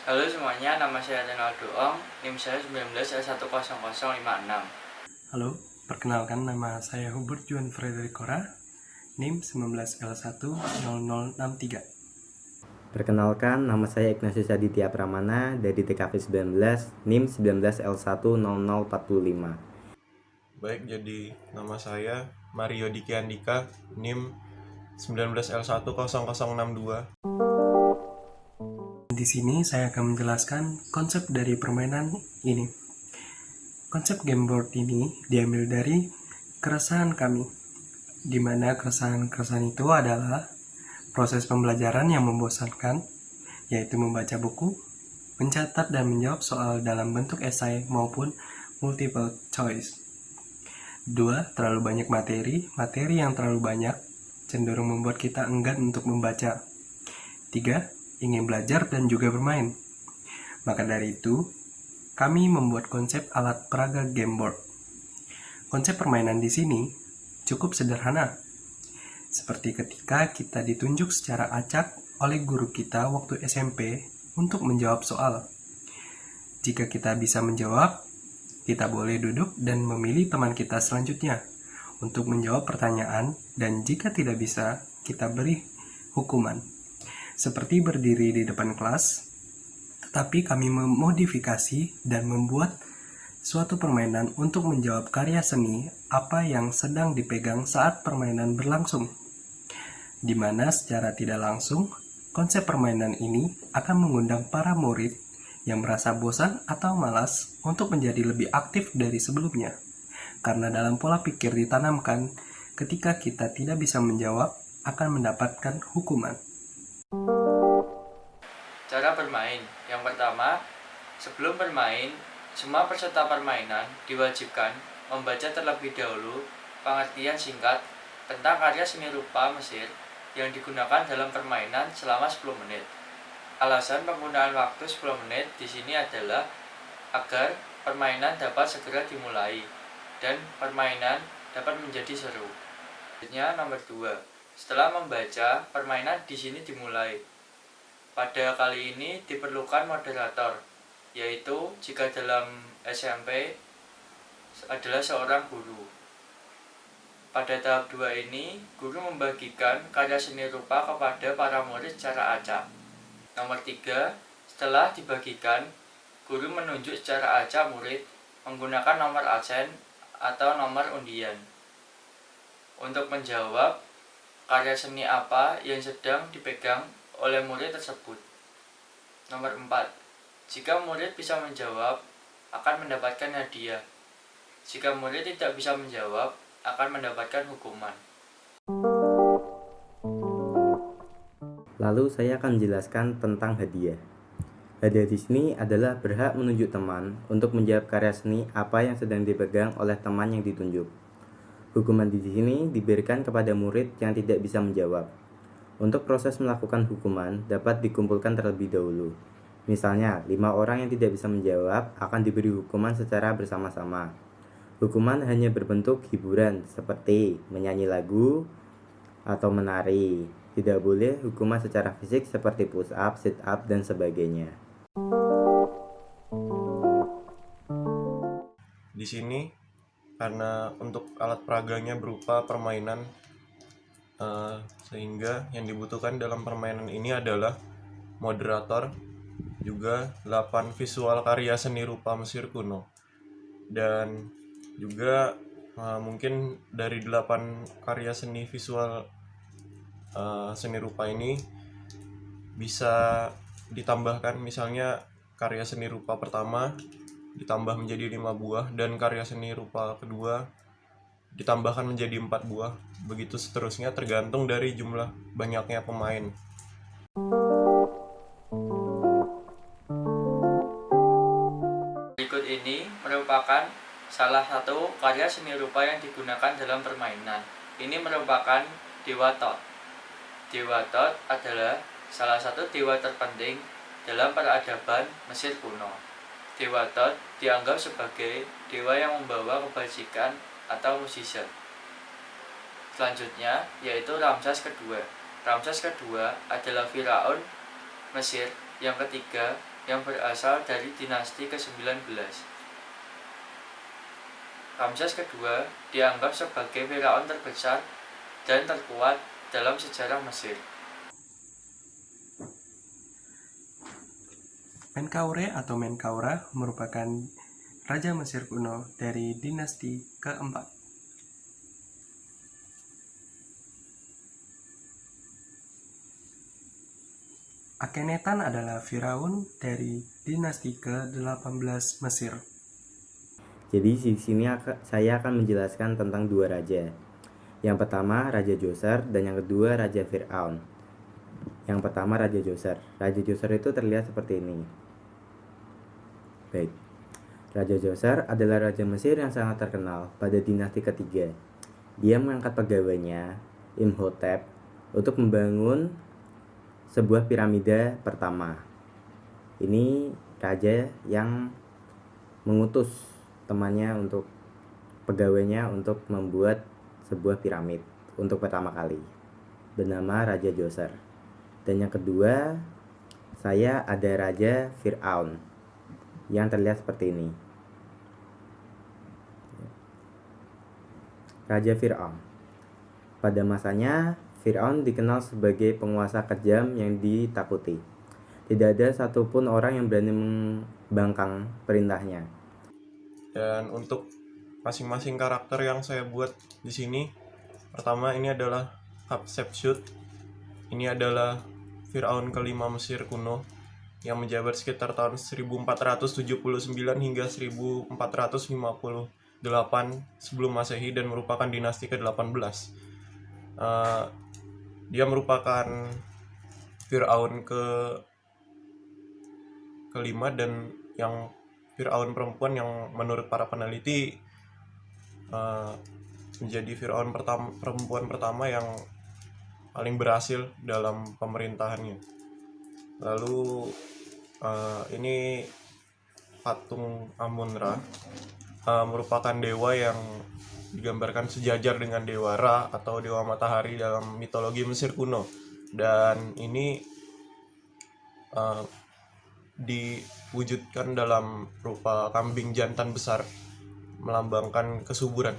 Halo semuanya, nama saya Ronaldo Ong, NIM saya 19L10056. Halo, perkenalkan nama saya Hubert Juan Frederick Cora, NIM 19L10063. Perkenalkan, nama saya Ignatius Aditya Pramana dari TKV 19, NIM 19L10045. Baik, jadi nama saya Mario Diki Andika, NIM 19L10062. Di sini saya akan menjelaskan konsep dari permainan ini. Konsep game board ini diambil dari keresahan kami, di mana keresahan itu adalah proses pembelajaran yang membosankan, yaitu membaca buku, mencatat dan menjawab soal dalam bentuk esai maupun multiple choice. 2. Terlalu banyak materi yang terlalu banyak cenderung membuat kita enggan untuk membaca. 3. Ingin belajar dan juga bermain. Maka dari itu, kami membuat konsep alat peraga game board. Konsep permainan di sini cukup sederhana, seperti ketika kita ditunjuk secara acak oleh guru kita waktu SMP untuk menjawab soal. Jika kita bisa menjawab, kita boleh duduk dan memilih teman kita selanjutnya untuk menjawab pertanyaan, dan jika tidak bisa, kita beri hukuman. Seperti berdiri di depan kelas, tetapi kami memodifikasi dan membuat suatu permainan untuk menjawab karya seni apa yang sedang dipegang saat permainan berlangsung, di mana secara tidak langsung konsep permainan ini akan mengundang para murid yang merasa bosan atau malas untuk menjadi lebih aktif dari sebelumnya, karena dalam pola pikir ditanamkan ketika kita tidak bisa menjawab akan mendapatkan hukuman. Cara bermain. Yang pertama, sebelum bermain, semua peserta permainan diwajibkan membaca terlebih dahulu pengertian singkat tentang karya seni rupa Mesir yang digunakan dalam permainan selama 10 menit. Alasan penggunaan waktu 10 menit di sini adalah agar permainan dapat segera dimulai dan permainan dapat menjadi seru. Selanjutnya nomor 2. Setelah membaca, permainan di sini dimulai. Pada kali ini diperlukan moderator, yaitu jika dalam SMP adalah seorang guru. Pada tahap 2 ini, guru membagikan karya seni rupa kepada para murid secara acak. Nomor 3, setelah dibagikan, guru menunjuk secara acak murid menggunakan nomor absen atau nomor undian untuk menjawab karya seni apa yang sedang dipegang oleh murid tersebut. Nomor 4, jika murid bisa menjawab, akan mendapatkan hadiah. Jika murid tidak bisa menjawab, akan mendapatkan hukuman. Lalu saya akan menjelaskan tentang hadiah. Hadiah di sini adalah berhak menunjuk teman untuk menjawab karya seni apa yang sedang dipegang oleh teman yang ditunjuk. Hukuman di sini diberikan kepada murid yang tidak bisa menjawab. Untuk proses melakukan hukuman dapat dikumpulkan terlebih dahulu. Misalnya, 5 orang yang tidak bisa menjawab akan diberi hukuman secara bersama-sama. Hukuman hanya berbentuk hiburan seperti menyanyi lagu atau menari. Tidak boleh hukuman secara fisik seperti push up, sit up, dan sebagainya. Di sini karena untuk alat peraganya berupa permainan, sehingga yang dibutuhkan dalam permainan ini adalah moderator, juga 8 visual karya seni rupa Mesir kuno, dan juga mungkin dari 8 karya seni visual seni rupa ini bisa ditambahkan, misalnya karya seni rupa pertama ditambah menjadi 5 buah dan karya seni rupa kedua ditambahkan menjadi 4 buah. Begitu seterusnya tergantung dari jumlah banyaknya pemain. Berikut ini merupakan salah satu karya seni rupa yang digunakan dalam permainan. Ini merupakan Dewa Thoth. Dewa Thoth adalah salah satu dewa terpenting dalam peradaban Mesir kuno. Dewa Thoth dianggap sebagai dewa yang membawa kebajikan atau mukjizat. Selanjutnya yaitu Ramses kedua. Ramses kedua adalah Firaun Mesir yang ketiga yang berasal dari dinasti ke-19. Ramses kedua dianggap sebagai Firaun terbesar dan terkuat dalam sejarah Mesir. Menkaure atau Menkaura merupakan raja Mesir kuno dari dinasti keempat. Akhenaten adalah Firaun dari dinasti ke-18 Mesir. Jadi di sini saya akan menjelaskan tentang dua raja. Yang pertama Raja Djoser dan yang kedua Raja Firaun. Yang pertama Raja Djoser. Raja Djoser itu terlihat seperti ini. Baik. Raja Djoser adalah raja Mesir yang sangat terkenal pada dinasti ketiga. Dia mengangkat pegawainya, Imhotep, untuk membangun sebuah piramida pertama. Ini raja yang mengutus temannya untuk pegawainya untuk membuat sebuah piramid untuk pertama kali, bernama Raja Djoser. Dan yang kedua, saya ada Raja Firaun yang terlihat seperti ini. Raja Firaun. Pada masanya, Firaun dikenal sebagai penguasa kejam yang ditakuti. Tidak ada satupun orang yang berani membangkang perintahnya. Dan untuk masing-masing karakter yang saya buat di sini, pertama ini adalah Hatshepsut. Ini adalah Firaun kelima Mesir kuno yang menjabat sekitar tahun 1479 hingga 1458 sebelum Masehi dan merupakan dinasti ke-18. Dia merupakan Firaun kelima dan yang Firaun perempuan yang menurut para peneliti menjadi Firaun perempuan pertama yang paling berhasil dalam pemerintahannya. Lalu ini patung Amun-Ra merupakan dewa yang digambarkan sejajar dengan dewa Ra atau dewa matahari dalam mitologi Mesir kuno. Dan ini diwujudkan dalam rupa kambing jantan besar melambangkan kesuburan.